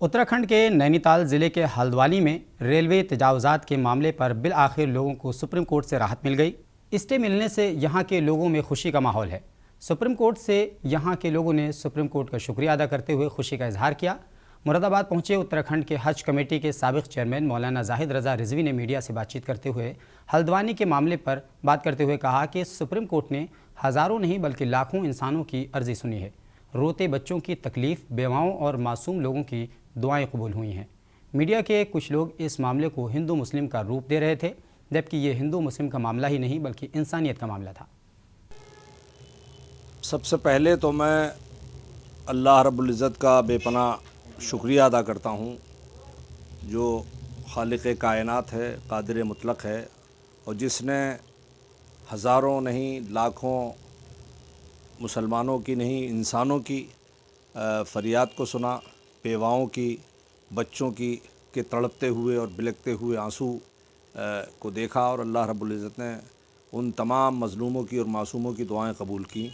उत्तराखंड के नैनीताल ज़िले के हल्द्वानी में रेलवे तजावुज़ात के मामले पर बिलआखिर लोगों को सुप्रीम कोर्ट से राहत मिल गई। स्टे मिलने से यहाँ के लोगों में खुशी का माहौल है। सुप्रीम कोर्ट से यहाँ के लोगों ने सुप्रीम कोर्ट का शुक्रिया अदा करते हुए खुशी का इजहार किया। मुरादाबाद पहुंचे उत्तराखंड के हज कमेटी के साबिक़ चेयरमैन मौलाना जाहिद रज़ा रिजवी ने मीडिया से बातचीत करते हुए हल्द्वानी के मामले पर बात करते हुए कहा कि सुप्रीम कोर्ट ने हज़ारों नहीं बल्कि लाखों इंसानों की अर्ज़ी सुनी है। रोते बच्चों की तकलीफ़, बेवाओं और मासूम लोगों की दुआएं कबूल हुई हैं। मीडिया के कुछ लोग इस मामले को हिंदू मुस्लिम का रूप दे रहे थे, जबकि ये हिंदू मुस्लिम का मामला ही नहीं बल्कि इंसानियत का मामला था। सबसे पहले तो मैं अल्लाह रब्बुल इज़्ज़त का बेपनाह शुक्रिया अदा करता हूँ, जो खालिक़ कायनात है, कादिर मुतलक है, और जिसने हज़ारों नहीं लाखों मुसलमानों की नहीं इंसानों की फ़रियाद को सुना, बेवाओं की, बच्चों की के तड़पते हुए और बिलखते हुए आंसू को देखा, और अल्लाह रब्बुल इज़्ज़त ने उन तमाम मज़लूमों की और मासूमों की दुआएं कबूल की।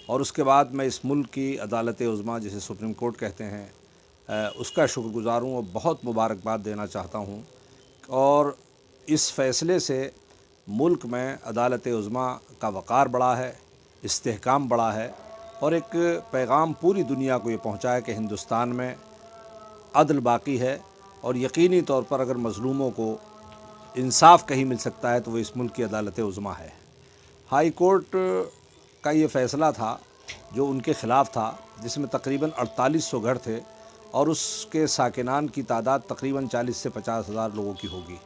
और उसके बाद मैं इस मुल्क की अदालत उज़्मा, जिसे सुप्रीम कोर्ट कहते हैं, उसका शुक्रगुज़ार हूँ और बहुत मुबारकबाद देना चाहता हूँ। और इस फ़ैसले से मुल्क में अदालत उज़्मा का वक़ार बढ़ा है, इस्तेहकाम बढ़ा है, और एक पैगाम पूरी दुनिया को ये पहुँचा है कि हिंदुस्तान में अदल बाकी है, और यकीनी तौर पर अगर मज़लूमों को इंसाफ कहीं मिल सकता है तो वो इस मुल्क की अदालत उज़्मा है। हाई कोर्ट का ये फ़ैसला था जो उनके ख़िलाफ़ था, जिसमें तकरीबन 4800 घर थे और उसके साकिनान की तादाद तकरीबन 40 से 50 हज़ार लोगों की होगी।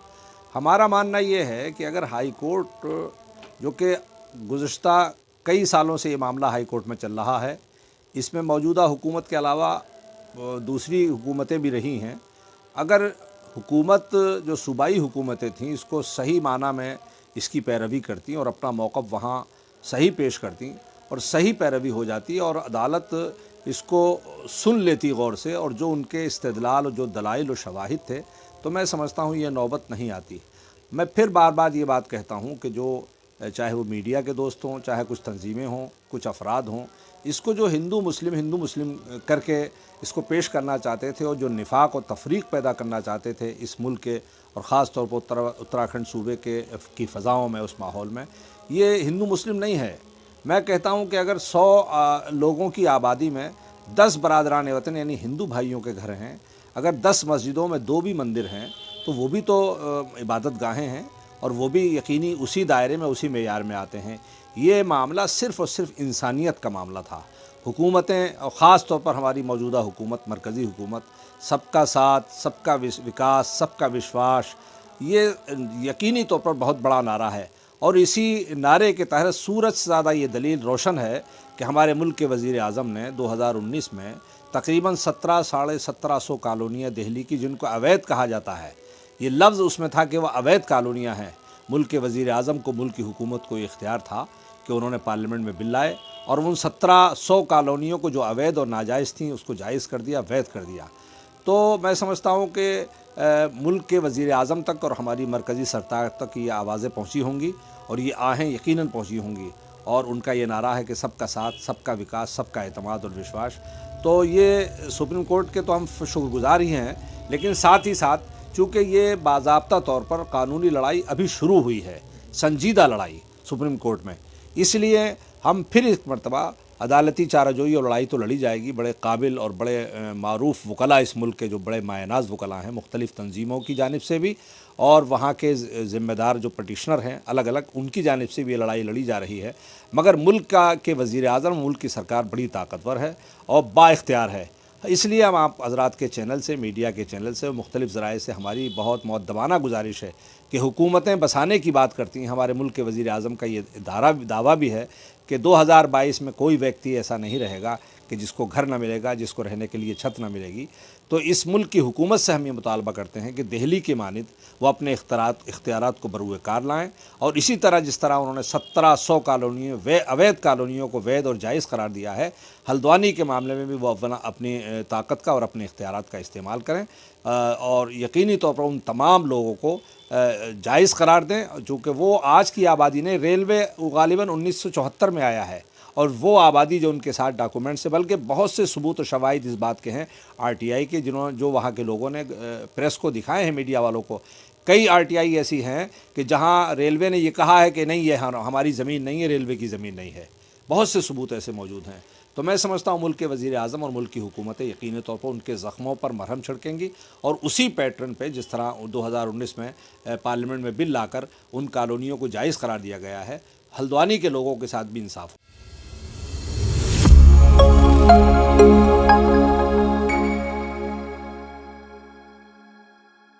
हमारा मानना ये है कि अगर हाई कोर्ट, जो कि गुज़श्ता कई सालों से ये मामला हाई कोर्ट में चल रहा है, इसमें मौजूदा हुकूमत के अलावा दूसरी हुकूमतें भी रही हैं, अगर हुकूमत जो सूबाई हुकूमतें थीं इसको सही माना में इसकी पैरवी करती और अपना मौक़िफ़ वहाँ सही पेश करती और सही पैरवी हो जाती और अदालत इसको सुन लेती गौर से, और जो उनके इस्तिदलाल और जो दलाइल और शवाहिद थे, तो मैं समझता हूँ ये नौबत नहीं आती। मैं फिर बार बार ये बात कहता हूँ कि जो चाहे वो मीडिया के दोस्त हों, चाहे कुछ तंजीमें हों, कुछ अफराद हों, इसको जो हिंदू मुस्लिम करके इसको पेश करना चाहते थे और जो निफाक और तफरीक पैदा करना चाहते थे इस मुल्क के और ख़ास तौर पर उत्तराखंड सूबे की फ़ज़ाओं में, उस माहौल में, ये हिंदू मुस्लिम नहीं है। मैं कहता हूँ कि अगर 100 लोगों की आबादी में 10 बरादरान वतन यानी हिंदू भाइयों के घर हैं, अगर 10 मस्जिदों में 2 भी मंदिर हैं, तो वो भी तो इबादत गाहें हैं और वो भी यकीनी उसी दायरे में, उसी मेयार में आते हैं। ये मामला सिर्फ़ और सिर्फ इंसानियत का मामला था। हुकूमतें और ख़ास तौर पर हमारी मौजूदा हुकूमत, मरकज़ी हुकूमत, सबका साथ, सबका विकास, सबका विश्वास, ये यकीनी तौर पर बहुत बड़ा नारा है, और इसी नारे के तहत सूरज से ज़्यादा ये दलील रोशन है कि हमारे मुल्क के वज़ीर आज़म ने 2019 में तकरीबन 17 साढ़े 1700 कॉलोनियाँ दिल्ली की, जिनको अवैध कहा जाता है, ये लफ्ज़ उसमें था कि वह अवैध कॉलोनियाँ हैं। मुल्क के वज़ीर आज़म को, मुल्क की हुकूमत को ये इख्तियार था कि उन्होंने पार्लियामेंट में बिल लाए और उन 1700 कॉलोनियों को जो अवैध और नाजायज़ थी उसको जायज़ कर दिया, वैध कर दिया। तो मैं समझता हूँ कि मुल्क के वज़ीर आज़म तक और हमारी मरकज़ी सरकार तक ये आवाज़ें पहुँची होंगी और ये आहें यकीनन पहुँची होंगी, और उनका ये नारा है कि सबका साथ, सबका विकास, सबका एतमाद और विश्वास। तो ये सुप्रीम कोर्ट के तो हम शुक्रगुज़ार ही हैं, लेकिन साथ ही साथ चूँकि ये बाज़ाब्ता तौर पर कानूनी लड़ाई अभी शुरू हुई है, संजीदा लड़ाई सुप्रीम कोर्ट में, इसलिए हम फिर एक मरतबा अदालती चाराजोई और लड़ाई तो लड़ी जाएगी। बड़े काबिल और बड़े मारूफ वकला इस मुल्क के, जो बड़े मायनाज वकला हैं, मुख्तलिफ़ तंजीमों की जानिब से भी और वहाँ के ज़िम्मेदार जो पटिशनर हैं अलग अलग, उनकी जानिब से भी ये लड़ाई लड़ी जा रही है। मगर मुल्क के वज़ीर आज़म, मुल्क की सरकार बड़ी ताकतवर है और बाइख्तियार है। इसलिए हम आप हज़रात के चैनल से, मीडिया के चैनल से, मुख्तलिफ़ ज़राए से हमारी बहुत मुअद्दबाना गुजारिश है कि हुकूमतें बसाने की बात करती हैं। हमारे मुल्क के वज़ीर आज़म का ये दावा भी है कि 2022 में कोई व्यक्ति ऐसा नहीं रहेगा कि जिसको घर न मिलेगा, जिसको रहने के लिए छत न मिलेगी। तो इस मुल्क की हुकूमत से हम ये मुतालबा करते हैं कि दिल्ली के मानिद वो अपने इख्तियारात को बरूए कार लाएँ, और इसी तरह जिस तरह उन्होंने 1700 कॉलोनियों अवैध कॉलोनियों को वैध और जायज़ करार दिया है, हल्द्वानी के मामले में भी वो अपनी ताकत का और अपने इख्तियारात का इस्तेमाल करें और यकीनी तौर पर उन तमाम लोगों को जायज़ करार दें, चूँकि वो आज की आबादी ने, रेलवे गालिबन 1974 में आया है اور وہ آبادی جو ان کے ساتھ ڈاکومنٹس ہے، بلکہ بہت سے ثبوت و شواہد اس بات کے ہیں RTI کے، جو وہاں کے لوگوں نے پریس کو دکھائے ہیں، میڈیا والوں کو. کئی RTI ایسی ہیں کہ جہاں ریلوے نے یہ کہا ہے کہ نہیں یہ ہماری زمین نہیں ہے، ریلوے کی زمین نہیں ہے. بہت سے ثبوت ایسے موجود ہیں. تو میں سمجھتا ہوں ملک کے وزیر اعظم اور ملک کی حکومتیں یقینی طور پر ان کے زخموں پر مرہم چھڑکیں گی، اور اسی پیٹرن پہ جس طرح 2019 میں پارلیمنٹ میں بل لا کر ان کالونیوں کو جائز قرار دیا گیا ہے، ہلدوانی کے لوگوں کے ساتھ بھی انصاف ہو.